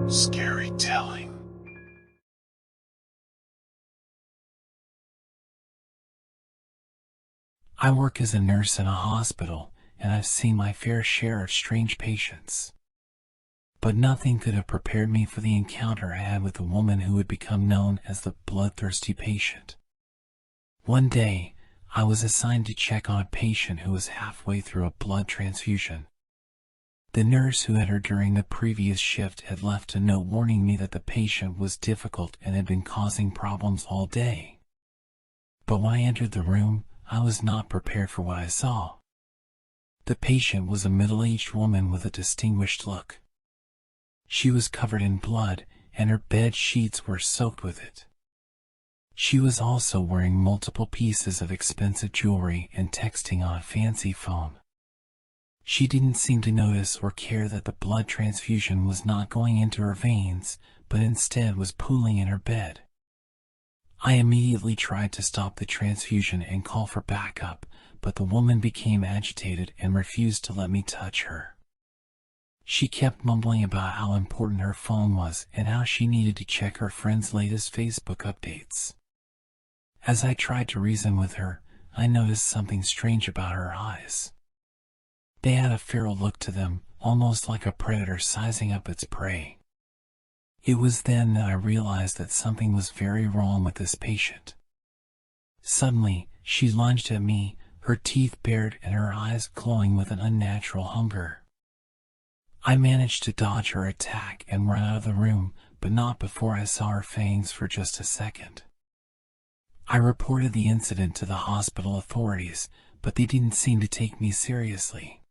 Scary telling. I work as a nurse in a hospital, and I've seen my fair share of strange patients. But nothing could have prepared me for the encounter I had with the woman who would become known as the bloodthirsty patient. One day, I was assigned to check on a patient who was halfway through a blood transfusion. The nurse who had her during the previous shift had left a note warning me that the patient was difficult and had been causing problems all day. But when I entered the room, I was not prepared for what I saw. The patient was a middle-aged woman with a distinguished look. She was covered in blood, and her bed sheets were soaked with it. She was also wearing multiple pieces of expensive jewelry and texting on a fancy phone. She didn't seem to notice or care that the blood transfusion was not going into her veins, but instead was pooling in her bed. I immediately tried to stop the transfusion and call for backup, but the woman became agitated and refused to let me touch her. She kept mumbling about how important her phone was and how she needed to check her friend's latest Facebook updates. As I tried to reason with her, I noticed something strange about her eyes. They had a feral look to them, almost like a predator sizing up its prey. It was then that I realized that something was very wrong with this patient. Suddenly, she lunged at me, her teeth bared and her eyes glowing with an unnatural hunger. I managed to dodge her attack and run out of the room, but not before I saw her fangs for just a second. I reported the incident to the hospital authorities, but they didn't seem to take me seriously.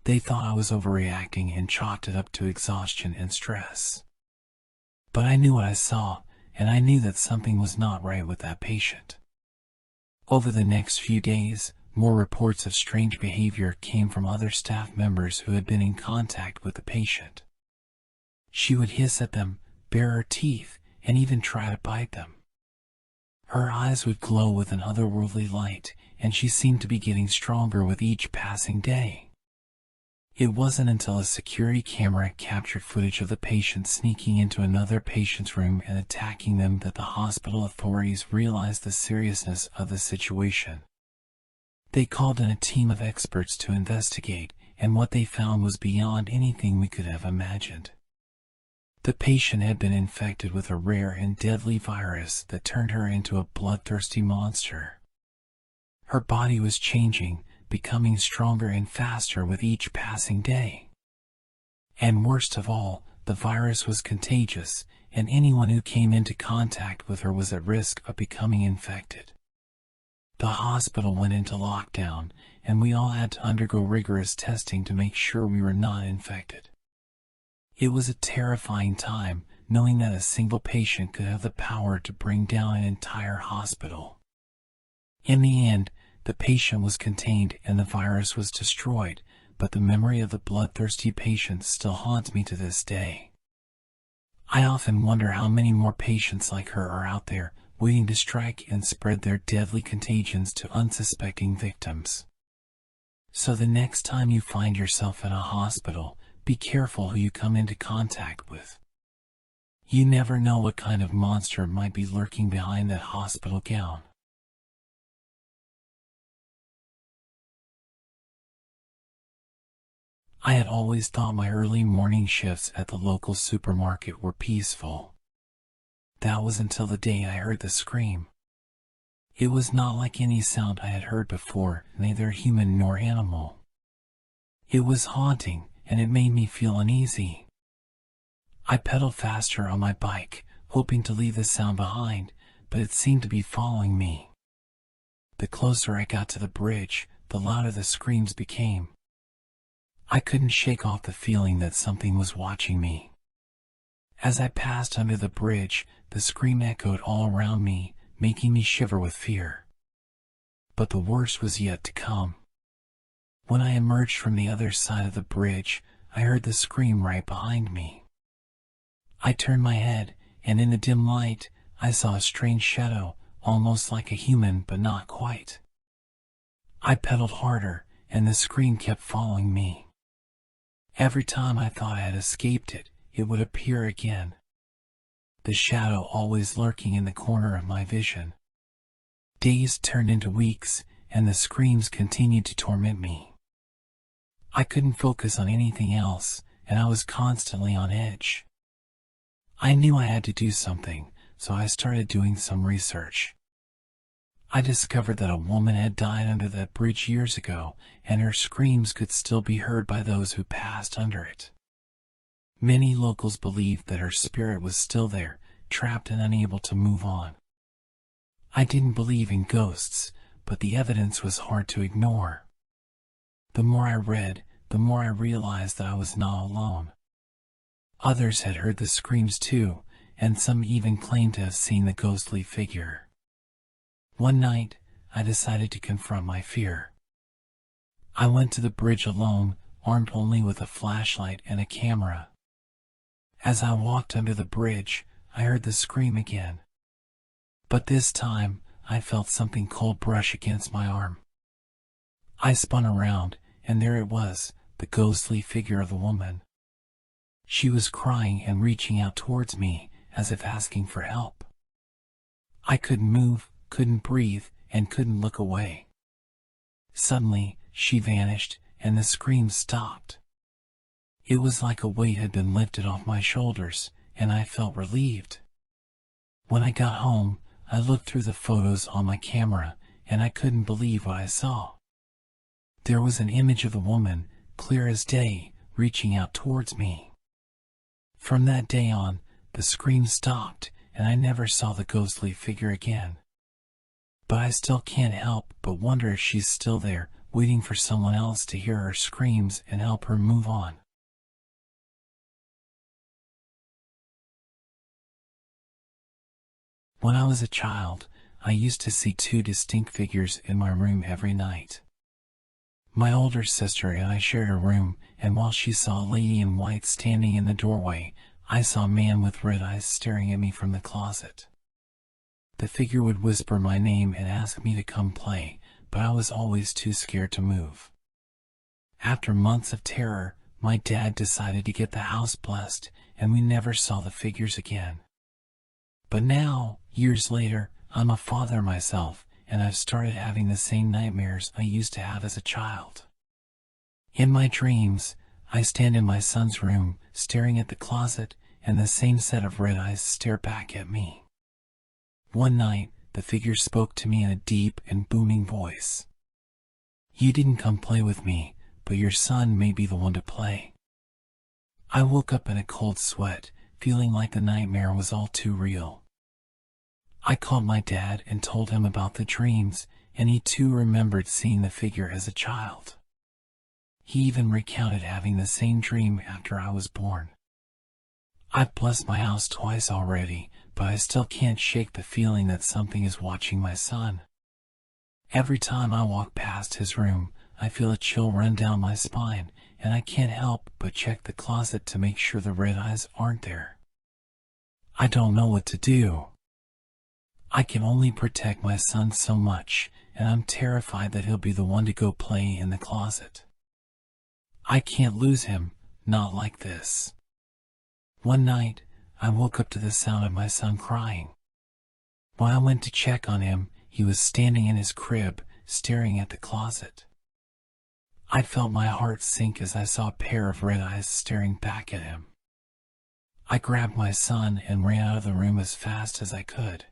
They thought I was overreacting and chalked it up to exhaustion and stress. But I knew what I saw, and I knew that something was not right with that patient. Over the next few days, more reports of strange behavior came from other staff members who had been in contact with the patient. She would hiss at them, bare her teeth, and even try to bite them. Her eyes would glow with an otherworldly light, and she seemed to be getting stronger with each passing day. It wasn't until a security camera captured footage of the patient sneaking into another patient's room and attacking them that the hospital authorities realized the seriousness of the situation. They called in a team of experts to investigate, and what they found was beyond anything we could have imagined. The patient had been infected with a rare and deadly virus that turned her into a bloodthirsty monster. Her body was changing, becoming stronger and faster with each passing day. And worst of all, the virus was contagious, and anyone who came into contact with her was at risk of becoming infected. The hospital went into lockdown, and we all had to undergo rigorous testing to make sure we were not infected. It was a terrifying time, knowing that a single patient could have the power to bring down an entire hospital. In the end, the patient was contained and the virus was destroyed, but the memory of the bloodthirsty patient still haunts me to this day. I often wonder how many more patients like her are out there, waiting to strike and spread their deadly contagions to unsuspecting victims. So the next time you find yourself in a hospital, be careful who you come into contact with. You never know what kind of monster might be lurking behind that hospital gown. I had always thought my early morning shifts at the local supermarket were peaceful. That was until the day I heard the scream. It was not like any sound I had heard before, neither human nor animal. It was haunting, and it made me feel uneasy. I pedaled faster on my bike, hoping to leave the sound behind, but it seemed to be following me. The closer I got to the bridge, the louder the screams became. I couldn't shake off the feeling that something was watching me. As I passed under the bridge, the scream echoed all around me, making me shiver with fear. But the worst was yet to come. When I emerged from the other side of the bridge, I heard the scream right behind me. I turned my head, and in the dim light, I saw a strange shadow, almost like a human but not quite. I pedaled harder, and the scream kept following me. Every time I thought I had escaped it, it would appear again, the shadow always lurking in the corner of my vision. Days turned into weeks, and the screams continued to torment me. I couldn't focus on anything else, and I was constantly on edge. I knew I had to do something, so I started doing some research. I discovered that a woman had died under that bridge years ago, and her screams could still be heard by those who passed under it. Many locals believed that her spirit was still there, trapped and unable to move on. I didn't believe in ghosts, but the evidence was hard to ignore. The more I read, the more I realized that I was not alone. Others had heard the screams too, and some even claimed to have seen the ghostly figure. One night, I decided to confront my fear. I went to the bridge alone, armed only with a flashlight and a camera. As I walked under the bridge, I heard the scream again. But this time, I felt something cold brush against my arm. I spun around, and there it was, the ghostly figure of the woman. She was crying and reaching out towards me, as if asking for help. I couldn't move, couldn't breathe, and couldn't look away. Suddenly, she vanished, and the screams stopped. It was like a weight had been lifted off my shoulders, and I felt relieved. When I got home, I looked through the photos on my camera, and I couldn't believe what I saw. There was an image of the woman, clear as day, reaching out towards me. From that day on, the screams stopped, and I never saw the ghostly figure again. But I still can't help but wonder if she's still there, waiting for someone else to hear her screams and help her move on. When I was a child, I used to see two distinct figures in my room every night. My older sister and I shared a room, and while she saw a lady in white standing in the doorway, I saw a man with red eyes staring at me from the closet. The figure would whisper my name and ask me to come play, but I was always too scared to move. After months of terror, my dad decided to get the house blessed, and we never saw the figures again. But now, years later, I'm a father myself, and I've started having the same nightmares I used to have as a child. In my dreams, I stand in my son's room, staring at the closet, and the same set of red eyes stare back at me. One night, the figure spoke to me in a deep and booming voice. "You didn't come play with me, but your son may be the one to play." I woke up in a cold sweat, feeling like the nightmare was all too real. I called my dad and told him about the dreams, and he too remembered seeing the figure as a child. He even recounted having the same dream after I was born. I've blessed my house twice already, but I still can't shake the feeling that something is watching my son. Every time I walk past his room, I feel a chill run down my spine, and I can't help but check the closet to make sure the red eyes aren't there. I don't know what to do. I can only protect my son so much, and I'm terrified that he'll be the one to go play in the closet. I can't lose him, not like this. One night, I woke up to the sound of my son crying. When I went to check on him, he was standing in his crib, staring at the closet. I felt my heart sink as I saw a pair of red eyes staring back at him. I grabbed my son and ran out of the room as fast as I could.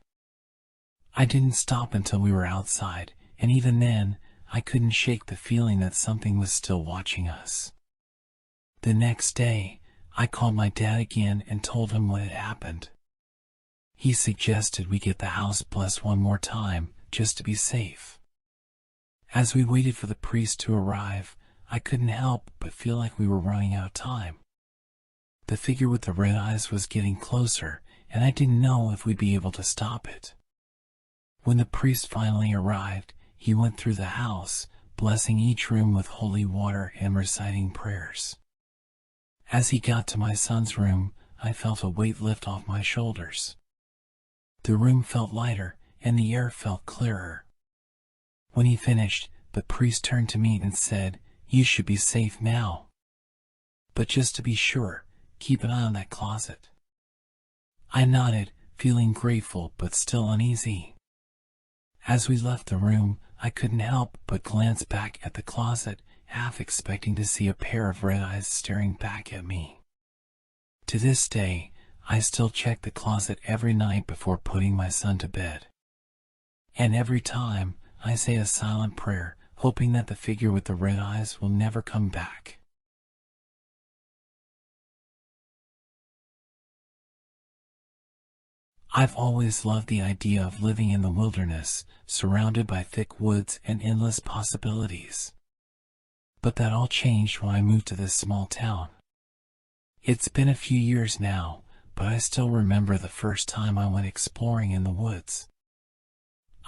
I didn't stop until we were outside, and even then, I couldn't shake the feeling that something was still watching us. The next day, I called my dad again and told him what had happened. He suggested we get the house blessed one more time, just to be safe. As we waited for the priest to arrive, I couldn't help but feel like we were running out of time. The figure with the red eyes was getting closer, and I didn't know if we'd be able to stop it. When the priest finally arrived, he went through the house, blessing each room with holy water and reciting prayers. As he got to my son's room, I felt a weight lift off my shoulders. The room felt lighter, and the air felt clearer. When he finished, the priest turned to me and said, "You should be safe now. But just to be sure, keep an eye on that closet." I nodded, feeling grateful but still uneasy. As we left the room, I couldn't help but glance back at the closet, half expecting to see a pair of red eyes staring back at me. To this day, I still check the closet every night before putting my son to bed. And every time, I say a silent prayer, hoping that the figure with the red eyes will never come back. I've always loved the idea of living in the wilderness, surrounded by thick woods and endless possibilities. But that all changed when I moved to this small town. It's been a few years now, but I still remember the first time I went exploring in the woods.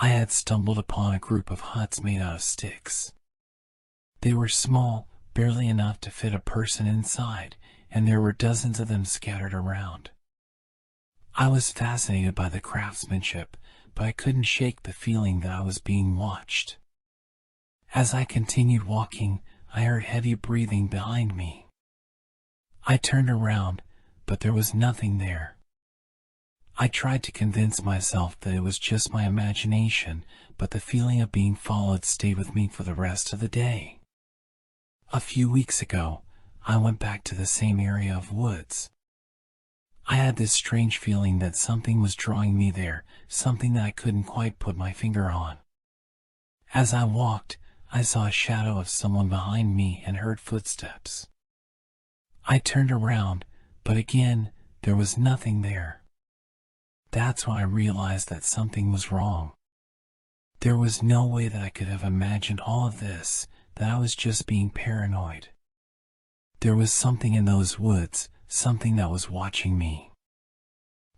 I had stumbled upon a group of huts made out of sticks. They were small, barely enough to fit a person inside, and there were dozens of them scattered around. I was fascinated by the craftsmanship, but I couldn't shake the feeling that I was being watched. As I continued walking, I heard heavy breathing behind me. I turned around, but there was nothing there. I tried to convince myself that it was just my imagination, but the feeling of being followed stayed with me for the rest of the day. A few weeks ago, I went back to the same area of woods. I had this strange feeling that something was drawing me there, something that I couldn't quite put my finger on. As I walked, I saw a shadow of someone behind me and heard footsteps. I turned around, but again, there was nothing there. That's when I realized that something was wrong. There was no way that I could have imagined all of this, that I was just being paranoid. There was something in those woods, something that was watching me.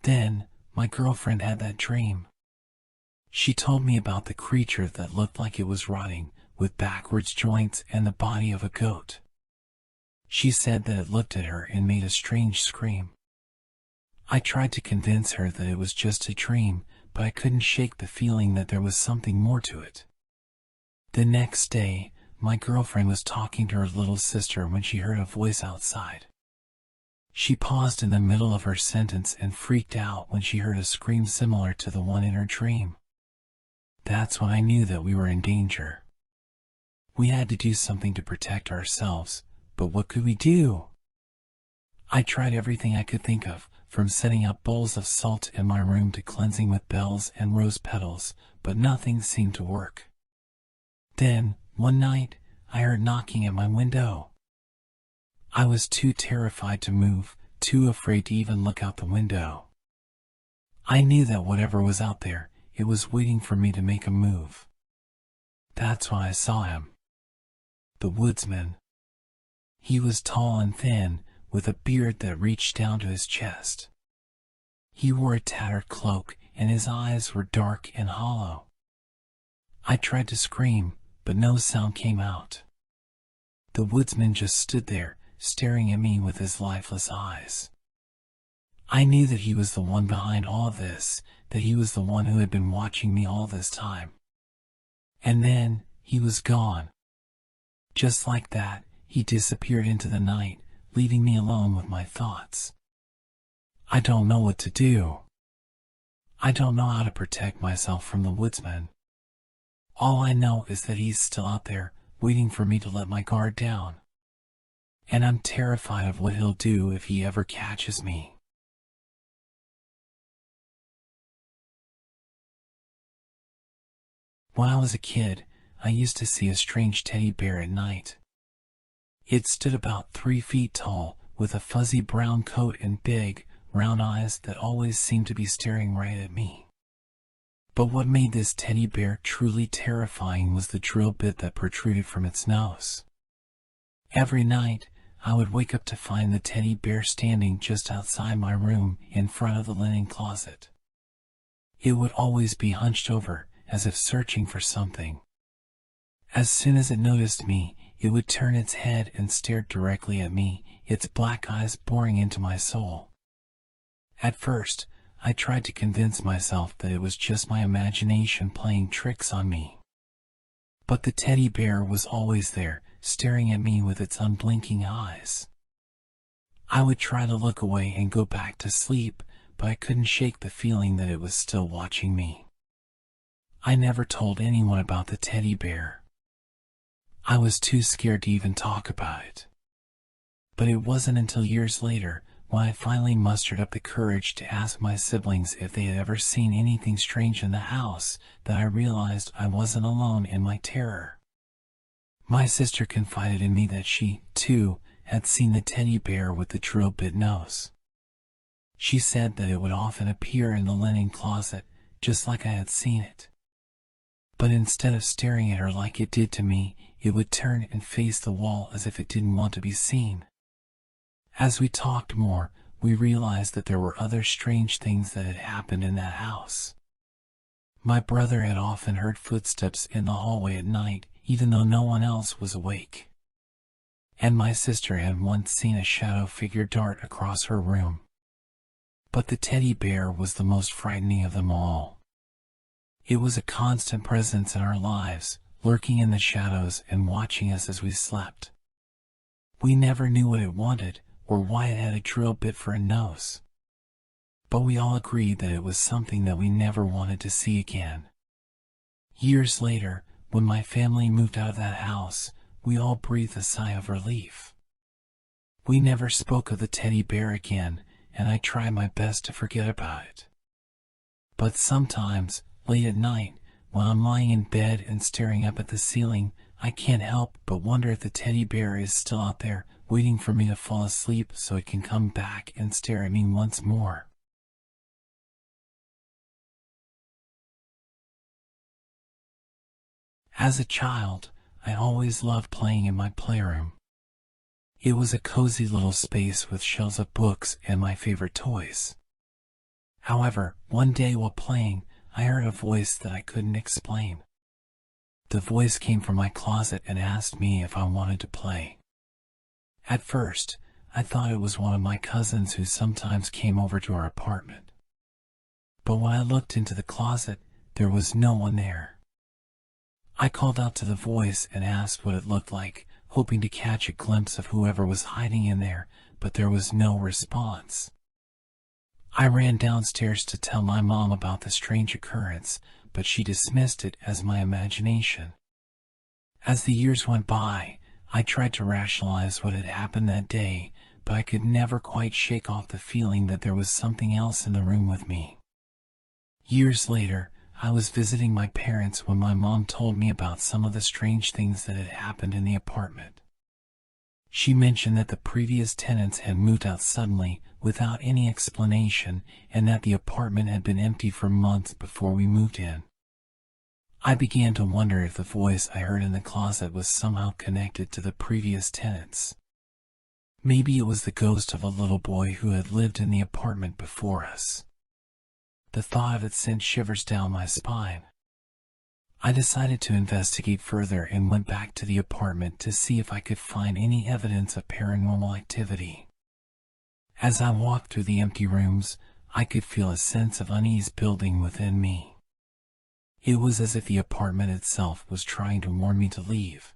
Then, my girlfriend had that dream. She told me about the creature that looked like it was rotting, with backwards joints and the body of a goat. She said that it looked at her and made a strange scream. I tried to convince her that it was just a dream, but I couldn't shake the feeling that there was something more to it. The next day, my girlfriend was talking to her little sister when she heard a voice outside. She paused in the middle of her sentence and freaked out when she heard a scream similar to the one in her dream. That's when I knew that we were in danger. We had to do something to protect ourselves, but what could we do? I tried everything I could think of, from setting up bowls of salt in my room to cleansing with bells and rose petals, but nothing seemed to work. Then, one night, I heard knocking at my window. I was too terrified to move, too afraid to even look out the window. I knew that whatever was out there, it was waiting for me to make a move. That's when I saw him. The woodsman. He was tall and thin, with a beard that reached down to his chest. He wore a tattered cloak, and his eyes were dark and hollow. I tried to scream, but no sound came out. The woodsman just stood there, staring at me with his lifeless eyes. I knew that he was the one behind all of this, that he was the one who had been watching me all this time. And then, he was gone. Just like that, he disappeared into the night, leaving me alone with my thoughts. I don't know what to do. I don't know how to protect myself from the woodsman. All I know is that he's still out there, waiting for me to let my guard down. And I'm terrified of what he'll do if he ever catches me. When I was a kid, I used to see a strange teddy bear at night. It stood about 3 feet tall, with a fuzzy brown coat and big, round eyes that always seemed to be staring right at me. But what made this teddy bear truly terrifying was the drill bit that protruded from its nose. Every night, I would wake up to find the teddy bear standing just outside my room, in front of the linen closet. It would always be hunched over, as if searching for something. As soon as it noticed me, it would turn its head and stare directly at me, its black eyes boring into my soul. At first, I tried to convince myself that it was just my imagination playing tricks on me. But the teddy bear was always there, staring at me with its unblinking eyes. I would try to look away and go back to sleep, but I couldn't shake the feeling that it was still watching me. I never told anyone about the teddy bear. I was too scared to even talk about it. But it wasn't until years later, when I finally mustered up the courage to ask my siblings if they had ever seen anything strange in the house, that I realized I wasn't alone in my terror. My sister confided in me that she, too, had seen the teddy bear with the drill bit nose. She said that it would often appear in the linen closet, just like I had seen it. But instead of staring at her like it did to me, it would turn and face the wall as if it didn't want to be seen. As we talked more, we realized that there were other strange things that had happened in that house. My brother had often heard footsteps in the hallway at night, even though no one else was awake. And my sister had once seen a shadow figure dart across her room. But the teddy bear was the most frightening of them all. It was a constant presence in our lives, lurking in the shadows and watching us as we slept. We never knew what it wanted, or why it had a drill bit for a nose. But we all agreed that it was something that we never wanted to see again. Years later, when my family moved out of that house, we all breathed a sigh of relief. We never spoke of the teddy bear again, and I tried my best to forget about it. But sometimes, late at night, when I'm lying in bed and staring up at the ceiling, I can't help but wonder if the teddy bear is still out there, waiting for me to fall asleep so it can come back and stare at me once more. As a child, I always loved playing in my playroom. It was a cozy little space with shelves of books and my favorite toys. However, one day while playing, I heard a voice that I couldn't explain. The voice came from my closet and asked me if I wanted to play. At first, I thought it was one of my cousins who sometimes came over to our apartment. But when I looked into the closet, there was no one there. I called out to the voice and asked what it looked like, hoping to catch a glimpse of whoever was hiding in there, but there was no response. I ran downstairs to tell my mom about the strange occurrence, but she dismissed it as my imagination. As the years went by, I tried to rationalize what had happened that day, but I could never quite shake off the feeling that there was something else in the room with me. Years later, I was visiting my parents when my mom told me about some of the strange things that had happened in the apartment. She mentioned that the previous tenants had moved out suddenly, without any explanation, and that the apartment had been empty for months before we moved in. I began to wonder if the voice I heard in the closet was somehow connected to the previous tenants. Maybe it was the ghost of a little boy who had lived in the apartment before us. The thought of it sent shivers down my spine. I decided to investigate further and went back to the apartment to see if I could find any evidence of paranormal activity. As I walked through the empty rooms, I could feel a sense of unease building within me. It was as if the apartment itself was trying to warn me to leave.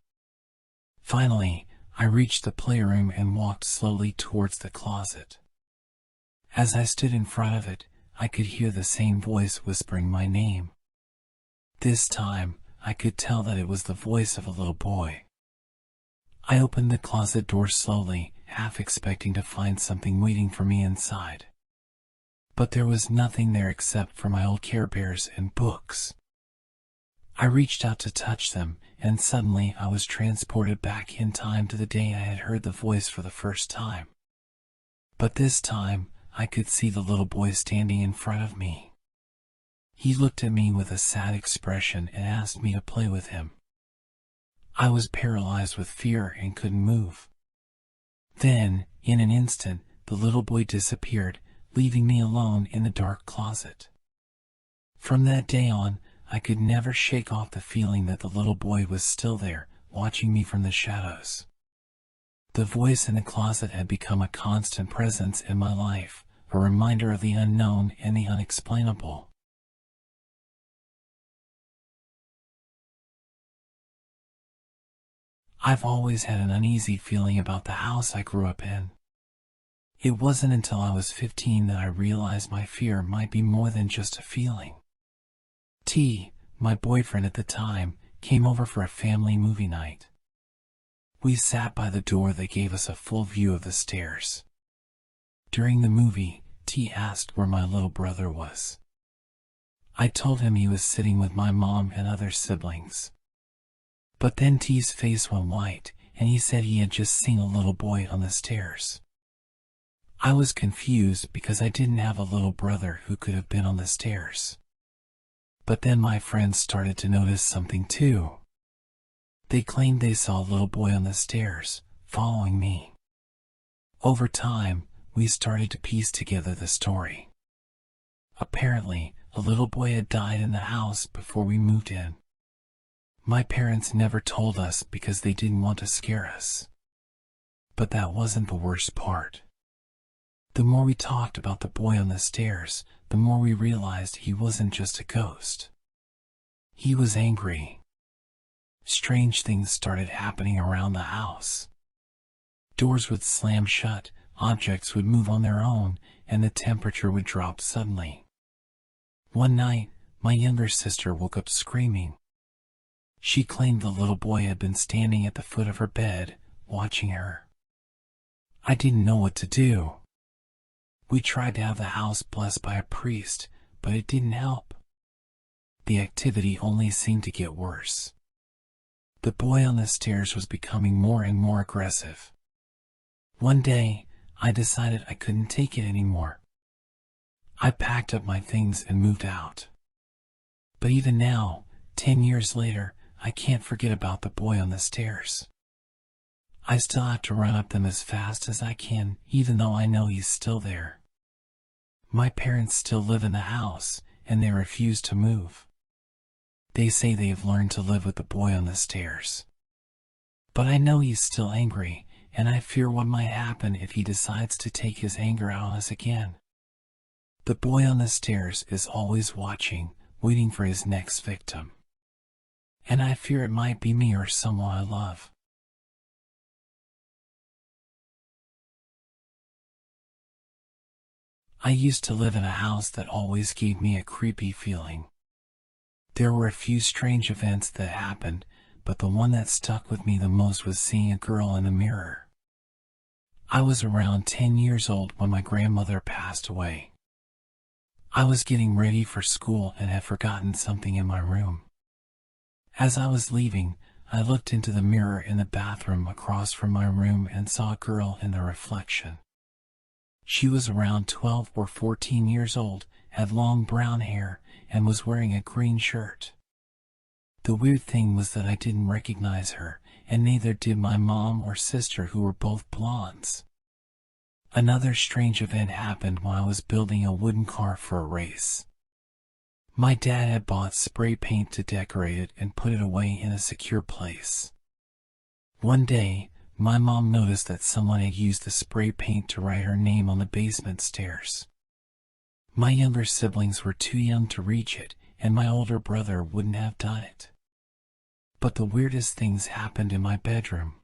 Finally, I reached the playroom and walked slowly towards the closet. As I stood in front of it, I could hear the same voice whispering my name. This time, I could tell that it was the voice of a little boy. I opened the closet door slowly, half expecting to find something waiting for me inside. But there was nothing there except for my old Care Bears and books. I reached out to touch them, and suddenly I was transported back in time to the day I had heard the voice for the first time. But this time, I could see the little boy standing in front of me. He looked at me with a sad expression and asked me to play with him. I was paralyzed with fear and couldn't move. Then, in an instant, the little boy disappeared, leaving me alone in the dark closet. From that day on, I could never shake off the feeling that the little boy was still there, watching me from the shadows. The voice in the closet had become a constant presence in my life, a reminder of the unknown and the unexplainable. I've always had an uneasy feeling about the house I grew up in. It wasn't until I was 15 that I realized my fear might be more than just a feeling. T, my boyfriend at the time, came over for a family movie night. We sat by the door that gave us a full view of the stairs. During the movie, T asked where my little brother was. I told him he was sitting with my mom and other siblings. But then T's face went white, and he said he had just seen a little boy on the stairs. I was confused because I didn't have a little brother who could have been on the stairs. But then my friends started to notice something too. They claimed they saw a little boy on the stairs, following me. Over time, we started to piece together the story. Apparently, a little boy had died in the house before we moved in. My parents never told us because they didn't want to scare us. But that wasn't the worst part. The more we talked about the boy on the stairs, the more we realized he wasn't just a ghost. He was angry. Strange things started happening around the house. Doors would slam shut, objects would move on their own, and the temperature would drop suddenly. One night, my younger sister woke up screaming. She claimed the little boy had been standing at the foot of her bed, watching her. I didn't know what to do. We tried to have the house blessed by a priest, but it didn't help. The activity only seemed to get worse. The boy on the stairs was becoming more and more aggressive. One day, I decided I couldn't take it anymore. I packed up my things and moved out. But even now, 10 years later, I can't forget about the boy on the stairs. I still have to run up them as fast as I can, even though I know he's still there. My parents still live in the house, and they refuse to move. They say they have learned to live with the boy on the stairs. But I know he's still angry, and I fear what might happen if he decides to take his anger out on us again. The boy on the stairs is always watching, waiting for his next victim. And I fear it might be me or someone I love. I used to live in a house that always gave me a creepy feeling. There were a few strange events that happened, but the one that stuck with me the most was seeing a girl in the mirror. I was around 10 years old when my grandmother passed away. I was getting ready for school and had forgotten something in my room. As I was leaving, I looked into the mirror in the bathroom across from my room and saw a girl in the reflection. She was around 12 or 14 years old, had long brown hair, and was wearing a green shirt. The weird thing was that I didn't recognize her, and neither did my mom or sister, who were both blondes. Another strange event happened while I was building a wooden car for a race. My dad had bought spray paint to decorate it and put it away in a secure place. One day, my mom noticed that someone had used the spray paint to write her name on the basement stairs. My younger siblings were too young to reach it, and my older brother wouldn't have done it. But the weirdest things happened in my bedroom.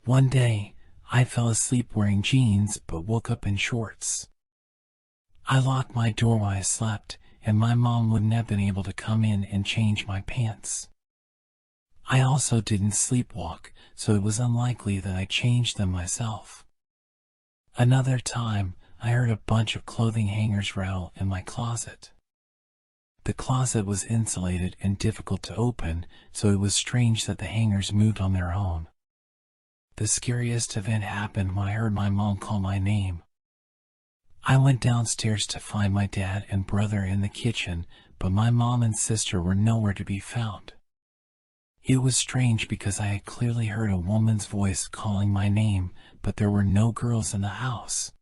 One day, I fell asleep wearing jeans but woke up in shorts. I locked my door while I slept, and my mom wouldn't have been able to come in and change my pants. I also didn't sleepwalk, so it was unlikely that I changed them myself. Another time, I heard a bunch of clothing hangers rattle in my closet. The closet was insulated and difficult to open, so it was strange that the hangers moved on their own. The scariest event happened when I heard my mom call my name. I went downstairs to find my dad and brother in the kitchen, but my mom and sister were nowhere to be found. It was strange because I had clearly heard a woman's voice calling my name, but there were no girls in the house.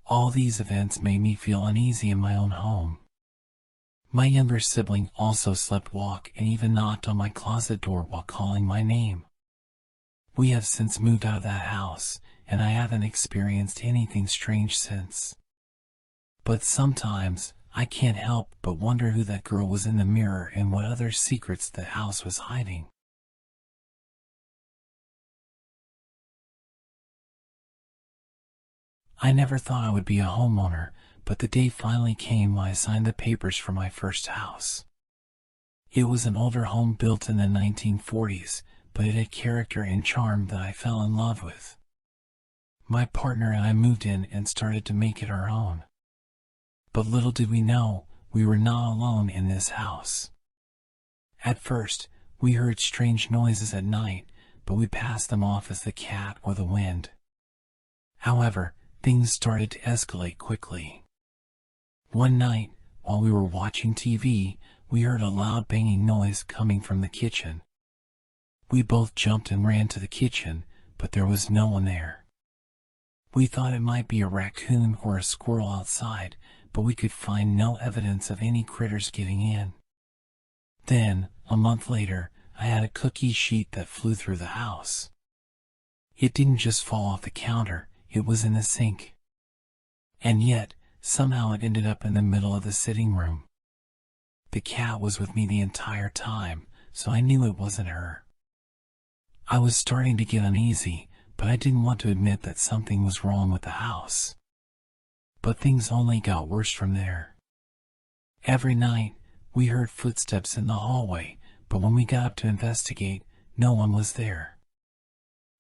All these events made me feel uneasy in my own home. My younger sibling also sleepwalked and even knocked on my closet door while calling my name. We have since moved out of that house, and I haven't experienced anything strange since. But sometimes, I can't help but wonder who that girl was in the mirror and what other secrets the house was hiding. I never thought I would be a homeowner, but the day finally came when I signed the papers for my first house. It was an older home built in the 1940s, but it had character and charm that I fell in love with. My partner and I moved in and started to make it our own. But little did we know, we were not alone in this house. At first, we heard strange noises at night, but we passed them off as the cat or the wind. However, things started to escalate quickly. One night, while we were watching TV, we heard a loud banging noise coming from the kitchen. We both jumped and ran to the kitchen, but there was no one there. We thought it might be a raccoon or a squirrel outside, but we could find no evidence of any critters getting in. Then, a month later, I had a cookie sheet that flew through the house. It didn't just fall off the counter, it was in the sink. And yet, somehow it ended up in the middle of the sitting room. The cat was with me the entire time, so I knew it wasn't her. I was starting to get uneasy, but I didn't want to admit that something was wrong with the house. But things only got worse from there. Every night, we heard footsteps in the hallway, but when we got up to investigate, no one was there.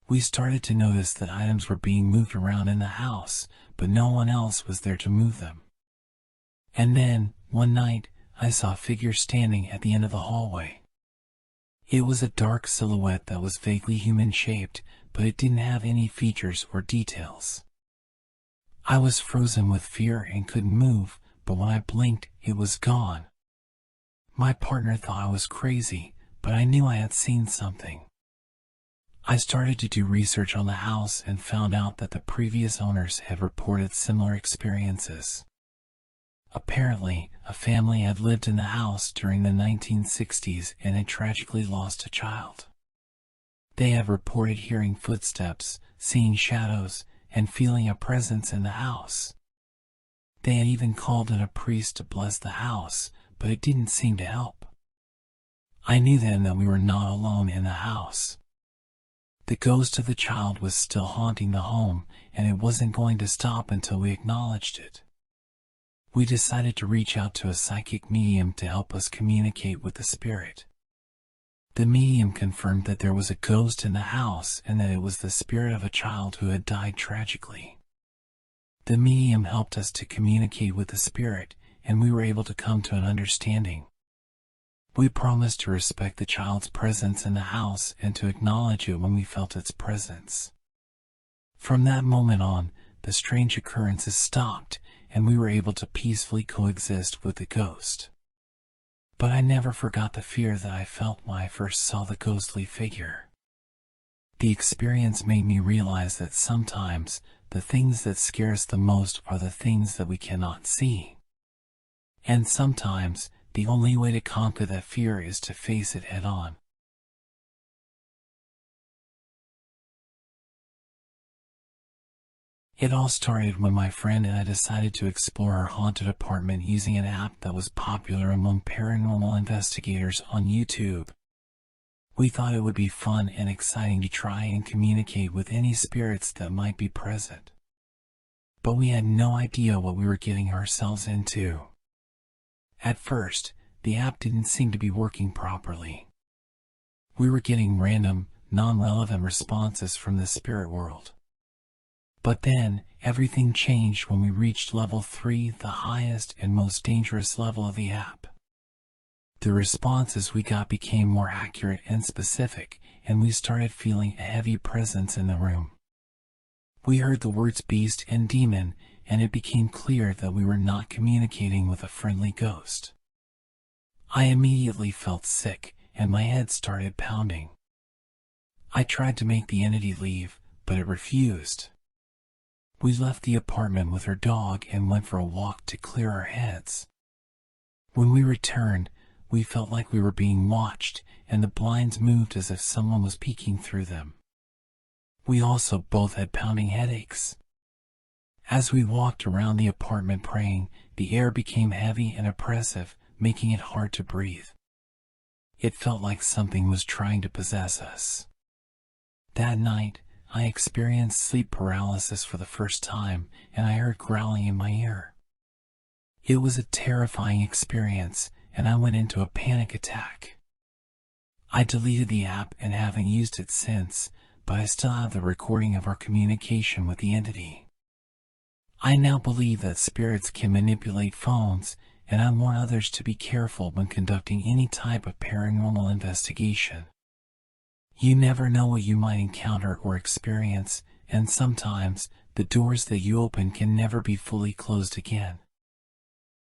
We started to notice that items were being moved around in the house, but no one else was there to move them. And then, one night, I saw a figure standing at the end of the hallway. It was a dark silhouette that was vaguely human-shaped, but it didn't have any features or details. I was frozen with fear and couldn't move, but when I blinked, it was gone. My partner thought I was crazy, but I knew I had seen something. I started to do research on the house and found out that the previous owners had reported similar experiences. Apparently, a family had lived in the house during the 1960s and had tragically lost a child. They have reported hearing footsteps, seeing shadows, and feeling a presence in the house. They had even called in a priest to bless the house, but it didn't seem to help. I knew then that we were not alone in the house. The ghost of the child was still haunting the home, and it wasn't going to stop until we acknowledged it. We decided to reach out to a psychic medium to help us communicate with the spirit. The medium confirmed that there was a ghost in the house and that it was the spirit of a child who had died tragically. The medium helped us to communicate with the spirit, and we were able to come to an understanding. We promised to respect the child's presence in the house and to acknowledge it when we felt its presence. From that moment on, the strange occurrences stopped, and we were able to peacefully coexist with the ghost. But I never forgot the fear that I felt when I first saw the ghostly figure. The experience made me realize that sometimes the things that scare us the most are the things that we cannot see. And sometimes, the only way to conquer that fear is to face it head on. It all started when my friend and I decided to explore our haunted apartment using an app that was popular among paranormal investigators on YouTube. We thought it would be fun and exciting to try and communicate with any spirits that might be present. But we had no idea what we were getting ourselves into. At first, the app didn't seem to be working properly. We were getting random, non-relevant responses from the spirit world. But then, everything changed when we reached level 3, the highest and most dangerous level of the app. The responses we got became more accurate and specific, and we started feeling a heavy presence in the room. We heard the words beast and demon, and it became clear that we were not communicating with a friendly ghost. I immediately felt sick, and my head started pounding. I tried to make the entity leave, but it refused. We left the apartment with her dog and went for a walk to clear our heads. When we returned, we felt like we were being watched, and the blinds moved as if someone was peeking through them. We also both had pounding headaches. As we walked around the apartment praying, the air became heavy and oppressive, making it hard to breathe. It felt like something was trying to possess us. That night, I experienced sleep paralysis for the first time, and I heard growling in my ear. It was a terrifying experience, and I went into a panic attack. I deleted the app and haven't used it since, but I still have the recording of our communication with the entity. I now believe that spirits can manipulate phones, and I warn others to be careful when conducting any type of paranormal investigation. You never know what you might encounter or experience, and sometimes the doors that you open can never be fully closed again.